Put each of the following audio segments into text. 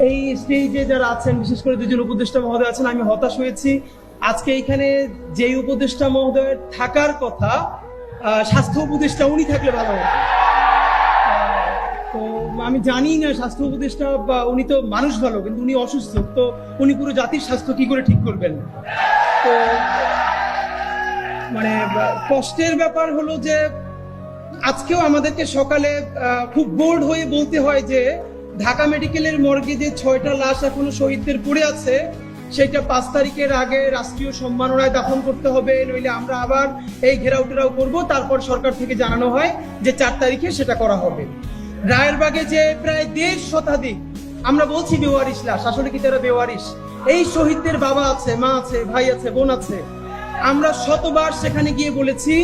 এই স্টেজে যারা আছেন, বিশেষ করে দুজন উপদেষ্টা মহোদয় আছেন, আমি হতাশ হয়েছি। আজকে এখানে যে উপদেষ্টা মহোদয়ের থাকার কথা, স্বাস্থ্য উপদেষ্টা উনি থাকলে ভালো হতো। তো আমি জানি না স্বাস্থ্য উপদেষ্টা, বা উনি তো মানুষ ভালো, কিন্তু উনি অসুস্থ, তো উনি পুরো জাতির স্বাস্থ্য কি করে ঠিক করবেন? তো মানে কষ্টের ব্যাপার হলো যে আজকেও আমাদেরকে সকালে খুব বোল্ড হয়ে বলতে হয় যে ঢাকা মেডিকেলের মর্গে যে 6টা লাশ এখনো শহীদদের পড়ে আছে, সেটা 5 তারিখের আগে রাষ্ট্রীয় সম্মাননায় দাফন করতে হবে, নইলে আমরা আবার এই ঘেরাও টেরাও করবো। তারপর সরকার থেকে জানানো হয় যে 4 তারিখে সেটা করা হবে। রায়েরবাগে যে প্রায় 1.5 শতাধিক, আমরা বলছি বেওয়ারিশ লাশ, আসলে কি তারা বেওয়ারিশ? এই শহীদদের বাবা আছে, মা আছে, ভাই আছে, বোন আছে। আমরা শতবার সেখানে গিয়ে বলেছি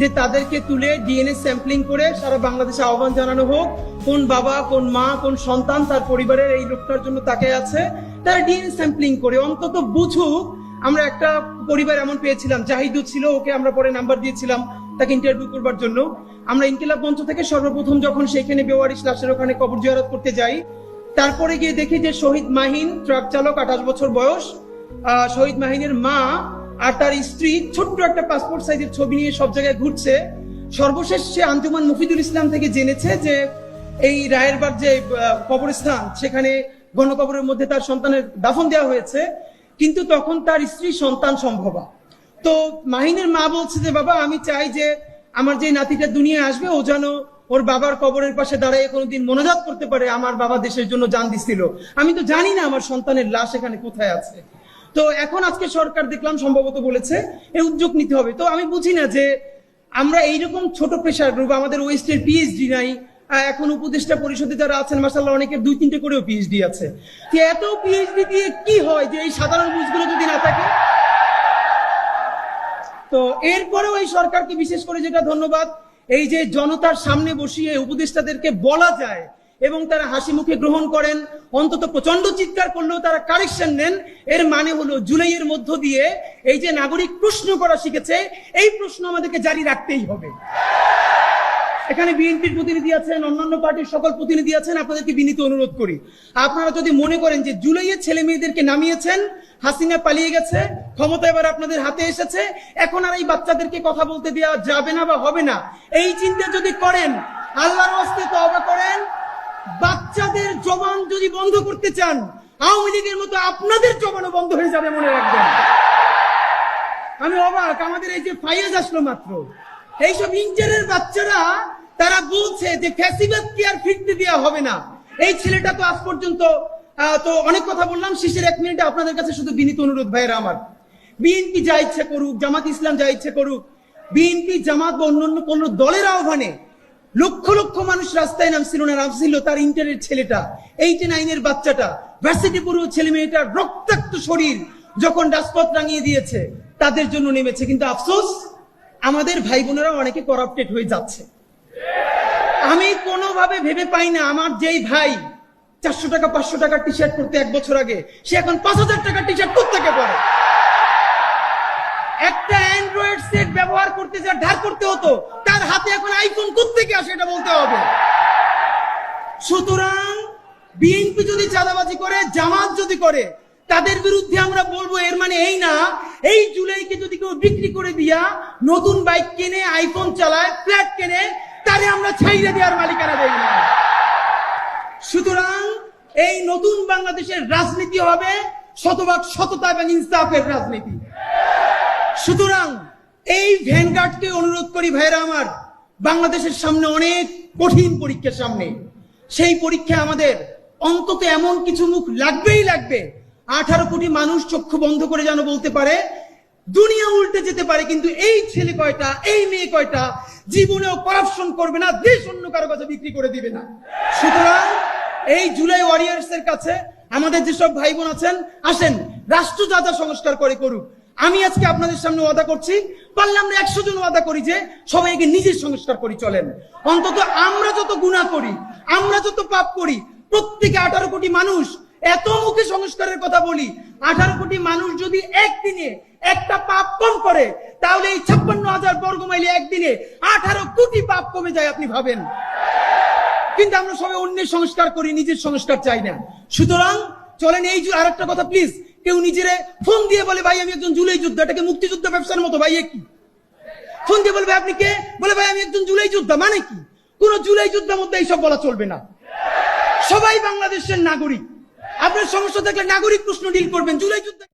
যে তাদেরকে তুলে ডিএনএ স্যাম্পলিং করে সারা বাংলাদেশে আহ্বান জানানো হোক, কোন বাবা, কোন মা, কোন সন্তান তার পরিবারের এই লোকটার জন্য তাকে আছে, তারা ডিএনএ স্যাম্পলিং করে অন্তত বুঝুক। আমরা একটা পরিবার এমন পেয়েছিলাম, জাহিদু ছিল, ওকে আমরা পরে নাম্বার দিয়েছিলাম তাকে ইন্টারভিউ করবার জন্য। আমরা ইনকিলাব মঞ্চ থেকে সর্বপ্রথম যখন সেখানে বেওয়ারিশ লাশের ওখানে কবর জিয়ারত করতে যাই, তারপরে গিয়ে দেখি যে শহীদ মাহিন, ট্রাক চালক, 28 বছর বয়স, শহীদ মাহিনের মা আর তার স্ত্রী ছোট্ট একটা পাসপোর্ট সাইজের ছবি নিয়ে সব জায়গায় ঘুরছে। সর্বশেষ সে আঞ্জুমান মুফিদুল ইসলাম থেকে জেনেছে যে এই রায়েরবাগ যে কবরস্থান, সেখানে গণকবরের মধ্যে তার সন্তানের দাফন দেওয়া হয়েছে, কিন্তু তখন তার স্ত্রী সন্তান সম্ভবা। তো মাহিনের মা বলছে যে বাবা, আমি চাই যে আমার যে নাতিটা দুনিয়ায় আসবে, ও যেন ওর বাবার কবরের পাশে দাঁড়িয়ে কোনোদিন মোনাজাত করতে পারে, আমার বাবা দেশের জন্য জান দিছিল, আমি তো জানি না আমার সন্তানের লাশ এখানে কোথায় আছে। তো এখন আজকে সরকার দেখলাম সম্ভবত বলেছে এই উদ্যোগ নিতে হবে। তো আমি বুঝি না যে আমরা এইরকম ছোট প্রেশার গ্রুপ, আমাদের ওয়েস্টের পিএইচডি নাই, এখন উপদেষ্টা পরিষদে যারা আছেন মাশাআল্লাহ অনেকের 2-3টে করেও পিএইচডি আছে। এত পিএইচডি দিয়ে কি হয় যে এই সাধারণ বুঝগুলো যদি না থাকে? তো এরপরেও এই সরকারকে বিশেষ করে যেটা ধন্যবাদ, এই যে জনতার সামনে বসিয়ে উপদেষ্টাদেরকে বলা যায় এবং তারা হাসি মুখে গ্রহণ করেন, অন্তত প্রচন্ড চিৎকার করলেও তারা কারেকশন নেন। এর মানে হলো জুলাইয়ের মধ্য দিয়ে এই যে নাগরিক প্রশ্ন করা শিখেছে, এই প্রশ্ন আমাদেরকে জারি রাখতেই হবে। এখানে বিএনপির প্রতিনিধি আছেন, অন্যান্য পার্টির সকল প্রতিনিধি আছেন, আপনাদেরকে বিনীত অনুরোধ করি, আপনারা যদি মনে করেন যে জুলাইয়ে ছেলে মেয়েদেরকে নামিয়েছেন, হাসিনা পালিয়ে গেছে, ক্ষমতা এবার আপনাদের হাতে এসেছে, এখন আর এই বাচ্চাদেরকে কথা বলতে দেওয়া যাবে না বা হবে না, এই চিন্তা যদি করেন, আল্লাহর ওয়াস্তে তওবা করেন। বাচ্চাদের জবান যদি বন্ধ করতে চান, আওয়ামী লীগের মতো আপনাদের জবানও বন্ধ হয়ে যাবে, মনে রাখবেন। আমি অবাক, আমাদের এই যে ফাইয়াজ আসলো মাত্র, এইসব ইঞ্জিনিয়ারের বাচ্চারা তারা বলছে যে ফ্যাসিবাদকে আর ফিরতে দেওয়া হবে না। এই ছেলেটা তো আজ পর্যন্ত তো অনেক কথা বললাম, শেষের 1 মিনিটে আপনাদের কাছে শুধু বিনীত অনুরোধ ভাইয়েরা আমার, বিএনপি যা ইচ্ছে করুক, জামাত ইসলাম যা ইচ্ছে করুক, বিএনপি জামাত বা অন্যান্য কোন দলের আহ্বানে লক্ষ লক্ষ মানুষ রাস্তায় নামছিল না? নামছিল তার ইন্টারের ছেলেটা, 89-এর বাচ্চাটা, ভার্সিটি পড়ুয়া ছেলে মেয়েটার রক্তাক্ত শরীর যখন রাজপথ রাঙিয়ে দিয়েছে, তাদের জন্য নেমেছে। কিন্তু আফসোস, আমাদের ভাই বোনেরা অনেকে করাপ্টেড হয়ে যাচ্ছে। আমি কোনোভাবে ভেবে পাই না, আমার যেই ভাই 400 টাকা 500 টাকার টি শার্ট পরতে 1 বছর আগে, সে এখন 5000 টাকার টি শার্ট কোত্থেকে পরে? একটা অ্যান্ড্রয়েড সেট ব্যবহার করতে যা ধার করতে হতো, তার হাতে এখন আইফোন কোত্থেকে আসে এটা বলতে হবে। সুতরাং বিএনপি যদি চাঁদাবাজি করে, জামাত যদি করে, তাদের বিরুদ্ধে আমরা বলবো। এর মানে এই না এই জুলাইকে যদি কেউ বিক্রি করে দিয়া নতুন বাইক কিনে, আইফোন চালায়, ফ্ল্যাট কিনে, তারে আমরা ছাইরে দেওয়ার মালিকানা দেই না। সুতরাং এই নতুন বাংলাদেশের রাজনীতি হবে শতভাগ সততা এবং ইনসাফের রাজনীতি। সুতরাং এই ভ্যানগার্ডকে অনুরোধ করি, ভাইরা আমার, বাংলাদেশের সামনে অনেক কঠিন পরীক্ষার সামনে, সেই পরীক্ষা আমাদের অন্তত এমন কিছু মুখ লাগবেই লাগবে, 18 কোটি মানুষ চক্ষু বন্ধ করে যেন বলতে পারে দুনিয়া উল্টে যেতে পারে, কিন্তু এই ছেলে কয়টা, এই মেয়ে কয়টা জীবনেও করাপশন করবে না, দেশ অন্য কারো কাছে বিক্রি করে দিবে না। সুতরাং এই জুলাই ওয়ারিয়ার্স এর কাছে আমাদের যেসব ভাই বোন আছেন, আসেন রাষ্ট্র যা যা সংস্কার করে করুক। আমি আজকে আপনাদের সামনে ওয়াদা করছি, পারলে আমরা 100 জন ওয়াদা করি যে সবাইকে নিজের সংস্কার করি চলেন। অন্তত আমরা যত গুনাহ করি, আমরা যত পাপ করি, প্রত্যেকে 18 কোটি মানুষ এত মুখে সংস্কারের কথা বলি, 18 কোটি মানুষ যদি একদিনে একটা পাপ কম করে, তাহলে এই 56,000 বর্গ মাইলে একদিনে 18 কোটি পাপ কমে যায়। আপনি ভাবেন কিন্তু আমরা সবাই অন্যের সংস্কার করি, নিজের সংস্কার চাই না। সুতরাং চলেন এই আর একটা কথা প্লিজ, কেউ নিজেরে ফোন দিয়ে বলে ভাই আমি একজন জুলাই যোদ্ধা, এটাকে মুক্তিযুদ্ধ ব্যবসার মতো। ভাই কি ফোন দিয়ে বলবে আপনি কে, বলে ভাই আমি একজন জুলাই যোদ্ধা, মানে কি? কোন জুলাই যোদ্ধার মধ্যে এইসব বলা চলবে না। সবাই বাংলাদেশের নাগরিক। আপনার সমস্যা থাকলে নাগরিক প্রশ্ন ডিল করবেন, জুলাই যোদ্ধা